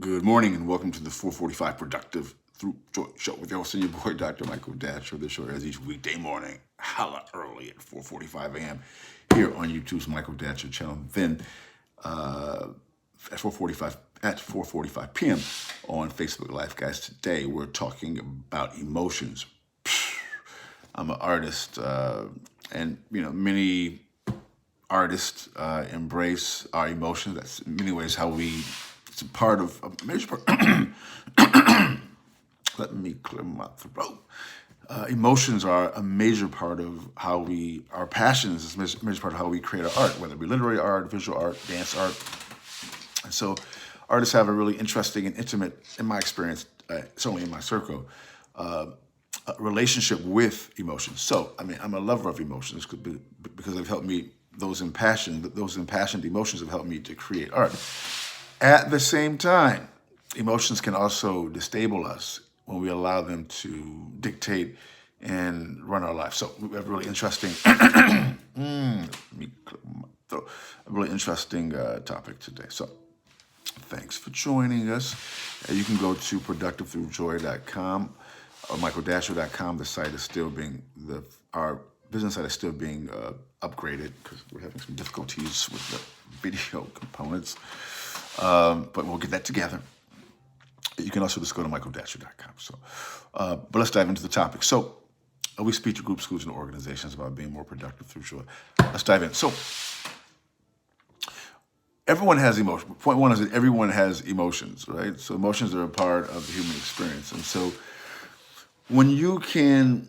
Good morning and welcome to the 445 Productive Through Joy Show with your host and your boy, Dr. Michael Datcher. The show airs each weekday morning, hella early at 4:45 a.m. here on YouTube's Michael Datcher channel. Then at 4:45 p.m. on Facebook Live. Guys, today we're talking about emotions. I'm an artist, and many artists embrace our emotions. That's in many ways how we. It's a part of a major part. Let me clear my throat. Emotions are a major part of how our passions is a major part of how we create our art, whether it be literary art, visual art, dance art. And so artists have a really interesting and intimate, in my experience, certainly in my circle, relationship with emotions. So, I'm a lover of emotions because they've helped me, those impassioned emotions have helped me to create art. At the same time, emotions can also destabilize us when we allow them to dictate and run our life. So we have a really interesting, topic today. So thanks for joining us. You can go to productivethroughjoy.com or michaeldasher.com. The site is still our business site is still being upgraded because we're having some difficulties with the video components. But we'll get that together. You can also just go to michaeldasher.com. So, but let's dive into the topic. So, we speak to groups, schools, and organizations about being more productive through joy. Let's dive in. So, everyone has emotions. Point one is that everyone has emotions, right? So, emotions are a part of the human experience. And so, when you can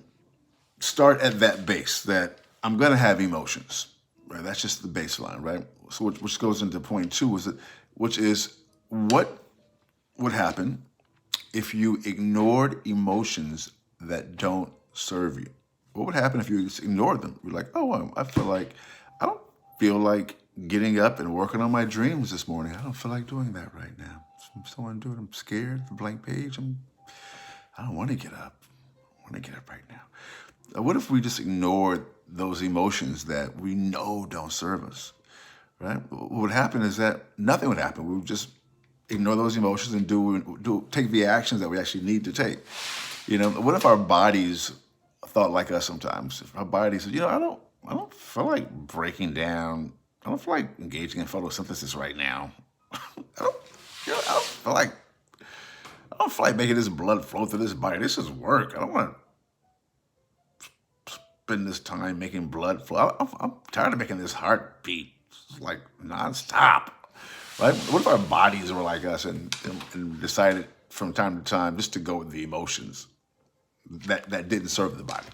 start at that base, that I'm going to have emotions, right? That's just the baseline, right? So, which goes into point two, which is what would happen if you ignored emotions that don't serve you? What would happen if you just ignored them? You're like, oh, I don't feel like getting up and working on my dreams this morning. I don't feel like doing that right now. I still want to do it. I'm scared. The blank page. I don't want to get up. I want to get up right now. What if we just ignored those emotions that we know don't serve us? Right? What would happen is that nothing would happen. We would just ignore those emotions and take the actions that we actually need to take. What if our bodies thought like us sometimes? If our bodies said, I don't feel like breaking down. I don't feel like engaging in photosynthesis right now. I don't feel like making this blood flow through this body. This is work. I don't want to spend this time making blood flow. I'm tired of making this heart beat like nonstop, right? What if our bodies were like us and decided from time to time just to go with the emotions that didn't serve the body?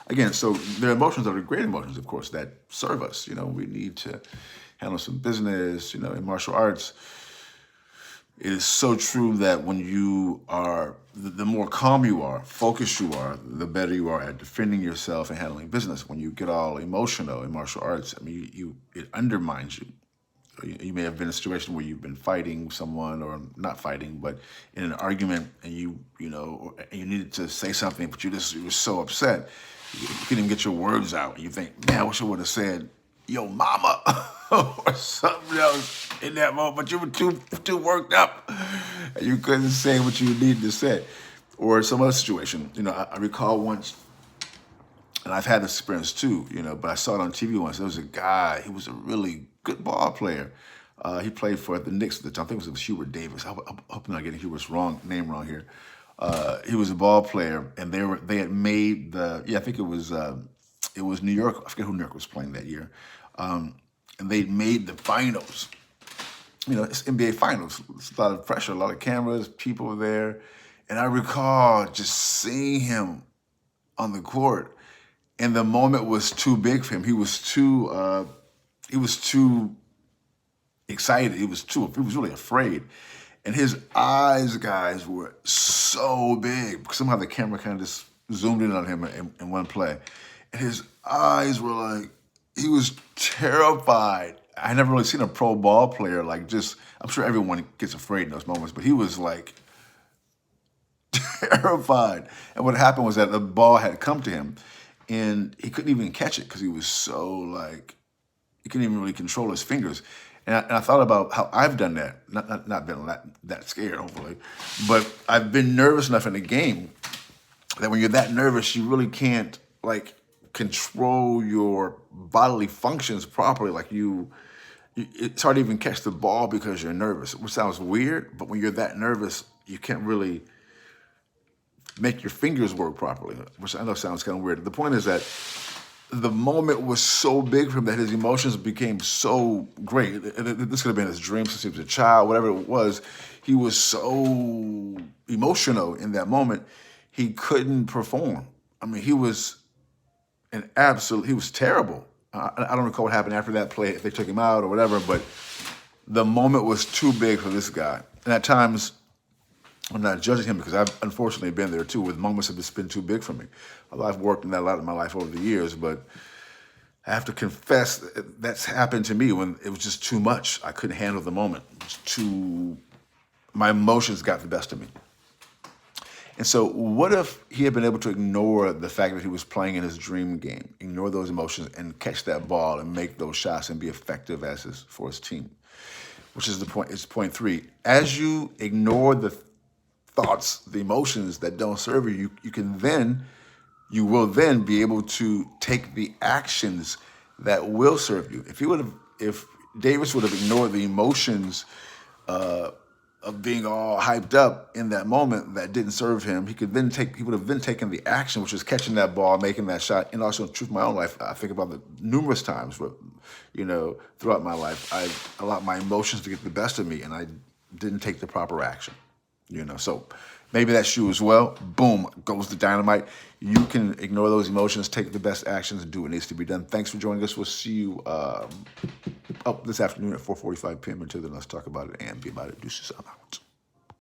Again, so there are emotions that are great emotions, of course, that serve us. We need to handle some business. In martial arts, it is so true that when you are, the more calm you are, focused you are, the better you are at defending yourself and handling business. When you get all emotional in martial arts, it undermines you. You may have been in a situation where you've been fighting someone, or not fighting, but in an argument, and you needed to say something, but you were so upset, you couldn't even get your words out. And you think, man, I wish I would have said, yo, mama, or something else in that moment, but you were too worked up, and you couldn't say what you needed to say. Or some other situation. I recall once, and I've had this experience too, but I saw it on TV once. There was a guy, he was a really good ball player. He played for the Knicks at the time. I think it was Hubert Davis. I'm hoping I'm not getting Hubert's name wrong here. He was a ball player, and they had made I think it was New York. I forget who New York was playing that year. And they made the finals. It's NBA finals. It's a lot of pressure, a lot of cameras, people were there. And I recall just seeing him on the court, and the moment was too big for him. He was too excited. He was really afraid. And his eyes, guys, were so big. Somehow the camera kind of just zoomed in on him in one play. And his eyes were like, he was terrified. I never really seen a pro ball player I'm sure everyone gets afraid in those moments, but he was like terrified. And what happened was that the ball had come to him, and he couldn't even catch it because he was so he couldn't even really control his fingers. And I thought about how I've done that. Not been that scared, hopefully, but I've been nervous enough in a game that when you're that nervous, you really can't like control your bodily functions properly. Like it's hard to even catch the ball because you're nervous, which sounds weird. But when you're that nervous, you can't really make your fingers work properly, which I know sounds kind of weird. The point is that the moment was so big for him that his emotions became so great. This could have been his dream since he was a child, whatever it was. He was so emotional in that moment, he couldn't perform. I mean, he was he was terrible. I don't recall what happened after that play, if they took him out or whatever, but the moment was too big for this guy. And at times, I'm not judging him because I've unfortunately been there too, with moments have just been too big for me. Although I've worked in that a lot in my life over the years, but I have to confess that's happened to me when it was just too much. I couldn't handle the moment. It was my emotions got the best of me. And so what if he had been able to ignore the fact that he was playing in his dream game, ignore those emotions and catch that ball and make those shots and be effective for his team, which is the point. It's point 3. As you ignore the thoughts, the emotions that don't serve you, you will then be able to take the actions that will serve you. If Davis would have ignored the emotions of being all hyped up in that moment that didn't serve him, he would have then taken the action, which was catching that ball, making that shot. And also, in truth, my own life, I think about it numerous times, but throughout my life, I allowed my emotions to get the best of me, and I didn't take the proper action. So maybe that's you as well. Boom, goes the dynamite. You can ignore those emotions, take the best actions, and do what needs to be done. Thanks for joining us. We'll see you up this afternoon at 4:45 p.m. Until then, let's talk about it and be about it. Deuces, I'm out.